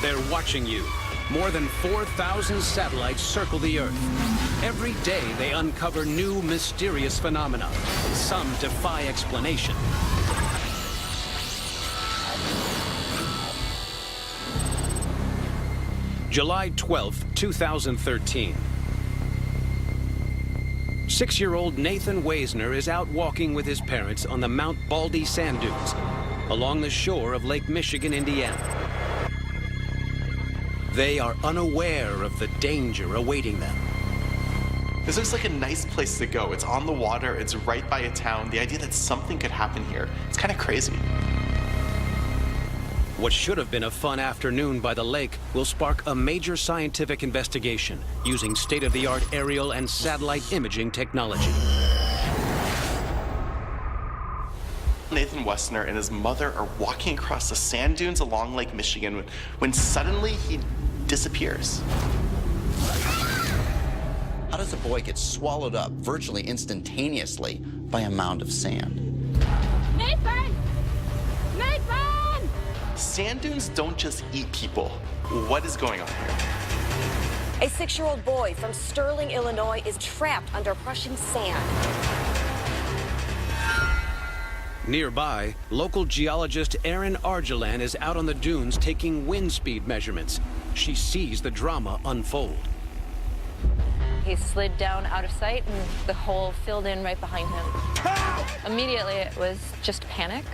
They're watching you. More than 4,000 satellites circle the Earth. Every day they uncover new mysterious phenomena. Some defy explanation. July 12, 2013. 6-year-old Nathan Weisner is out walking with his parents on the Mount Baldy sand dunes along the shore of Lake Michigan, Indiana. They are unaware of the danger awaiting them. This looks like a nice place to go. It's on the water, it's right by a town. The idea that something could happen here, it's kind of crazy. What should have been a fun afternoon by the lake will spark a major scientific investigation using state-of-the-art aerial and satellite imaging technology. Nathan Weisner and his mother are walking across the sand dunes along Lake Michigan when suddenly he disappears. How does a boy get swallowed up virtually instantaneously by a mound of sand? Nathan! Nathan! Sand dunes don't just eat people. What is going on here? A 6-year-old boy from Sterling, Illinois is trapped under crushing sand. Nearby, local geologist Erin Argelan is out on the dunes taking wind speed measurements. She sees the drama unfold. He slid down out of sight and the hole filled in right behind him. Immediately it was just panic.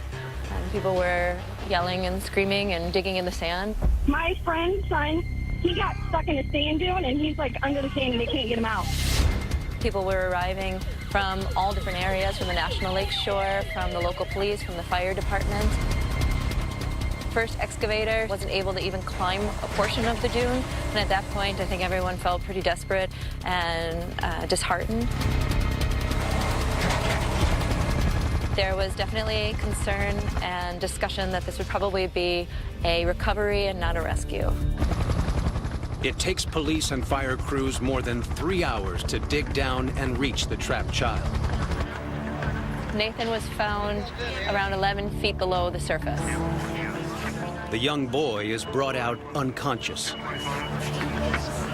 And people were yelling and screaming and digging in the sand. My friend's son, he got stuck in a sand dune and he's like under the sand and they can't get him out. People were arriving from all different areas, from the National Lake Shore, from the local police, from the fire department. First excavator wasn't able to even climb a portion of the dune, and at that point I think everyone felt pretty desperate and disheartened. There was definitely concern and discussion that this would probably be a recovery and not a rescue. It takes police and fire crews more than 3 hours to dig down and reach the trapped child. Nathan was found around 11 feet below the surface. The young boy is brought out unconscious.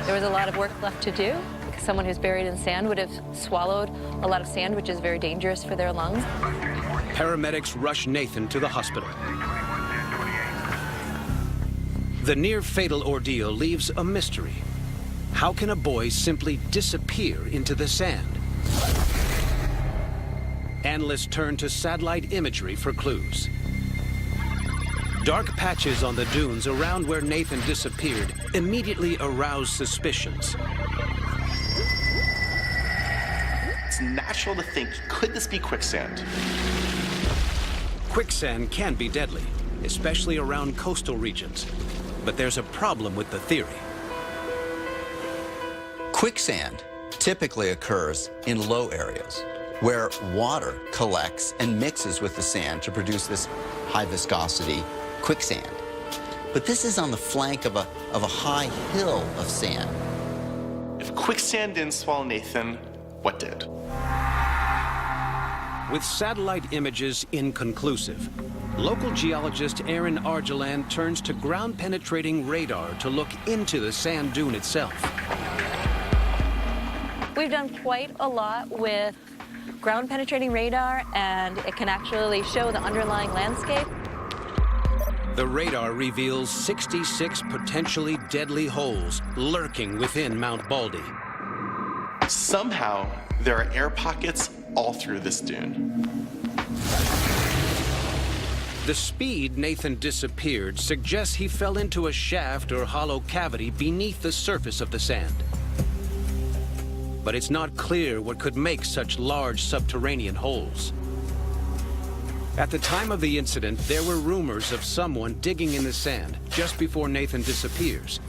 There was a lot of work left to do. Someone who's buried in sand would have swallowed a lot of sand, which is very dangerous for their lungs. Paramedics rush Nathan to the hospital. The near-fatal ordeal leaves a mystery. How can a boy simply disappear into the sand? Analysts turn to satellite imagery for clues. Dark patches on the dunes around where Nathan disappeared immediately arouse suspicions. It's natural to think, could this be quicksand? Quicksand can be deadly, especially around coastal regions. But there's a problem with the theory. Quicksand typically occurs in low areas where water collects and mixes with the sand to produce this high viscosity quicksand. But this is on the flank of a high hill of sand. If quicksand didn't swallow Nathan, what did? With satellite images inconclusive, local geologist Erin Argelan turns to ground-penetrating radar to look into the sand dune itself. We've done quite a lot with ground-penetrating radar, and it can actually show the underlying landscape. The radar reveals 66 potentially deadly holes lurking within Mount Baldy. Somehow, there are air pockets all through this dune. The speed Nathan disappeared suggests he fell into a shaft or hollow cavity beneath the surface of the sand. But it's not clear what could make such large subterranean holes. At the time of the incident, there were rumors of someone digging in the sand just before Nathan disappears.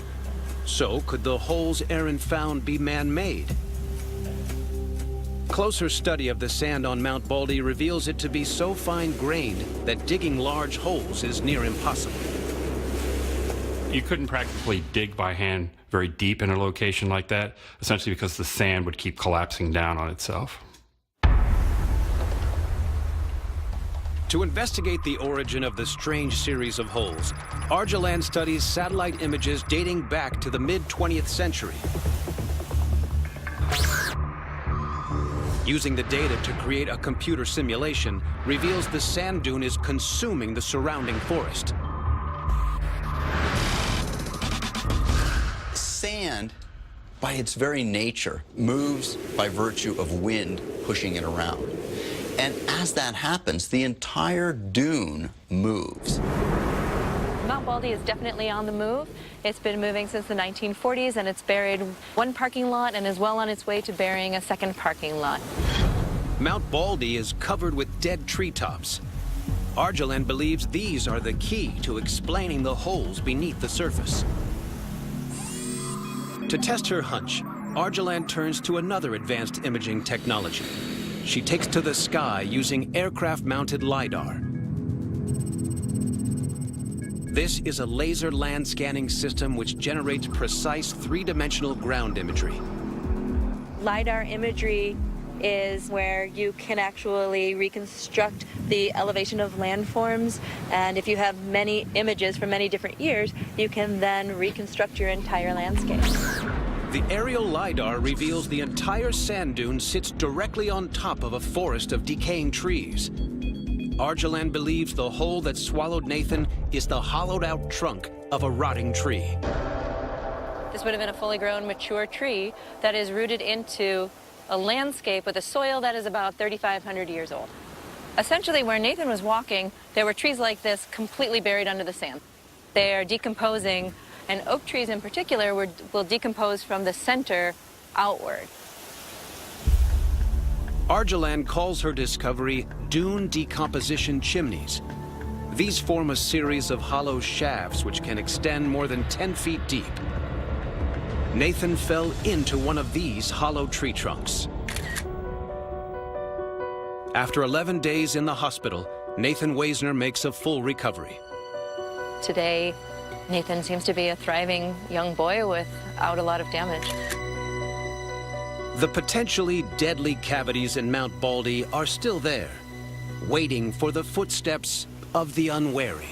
So could the holes Erin found be man-made? Closer study of the sand on Mount Baldy reveals it to be so fine-grained that digging large holes is near impossible. You couldn't practically dig by hand very deep in a location like that, essentially because the sand would keep collapsing down on itself. To investigate the origin of the strange series of holes, Argeland studies satellite images dating back to the mid-20th century. Using the data to create a computer simulation reveals the sand dune is consuming the surrounding forest. Sand, by its very nature, moves by virtue of wind pushing it around. And as that happens, the entire dune moves. Mount Baldy is definitely on the move. It's been moving since the 1940s, and it's buried one parking lot and is well on its way to burying a second parking lot. Mount Baldy is covered with dead treetops. Argeland believes these are the key to explaining the holes beneath the surface. To test her hunch, Argeland turns to another advanced imaging technology. She takes to the sky using aircraft-mounted LiDAR. This is a laser land scanning system which generates precise three-dimensional ground imagery. LiDAR imagery is where you can actually reconstruct the elevation of landforms, and if you have many images from many different years, you can then reconstruct your entire landscape. The aerial LiDAR reveals the entire sand dune sits directly on top of a forest of decaying trees. Argeland believes the hole that swallowed Nathan is the hollowed-out trunk of a rotting tree. This would have been a fully grown, mature tree that is rooted into a landscape with a soil that is about 3,500 years old. Essentially, where Nathan was walking, there were trees like this completely buried under the sand. They are decomposing, and oak trees in particular will decompose from the center outward. Argeland calls her discovery dune decomposition chimneys. These form a series of hollow shafts which can extend more than 10 feet deep. Nathan fell into one of these hollow tree trunks. After 11 days in the hospital, Nathan Weisner makes a full recovery. Today, Nathan seems to be a thriving young boy without a lot of damage. The potentially deadly cavities in Mount Baldy are still there, waiting for the footsteps of the unwary.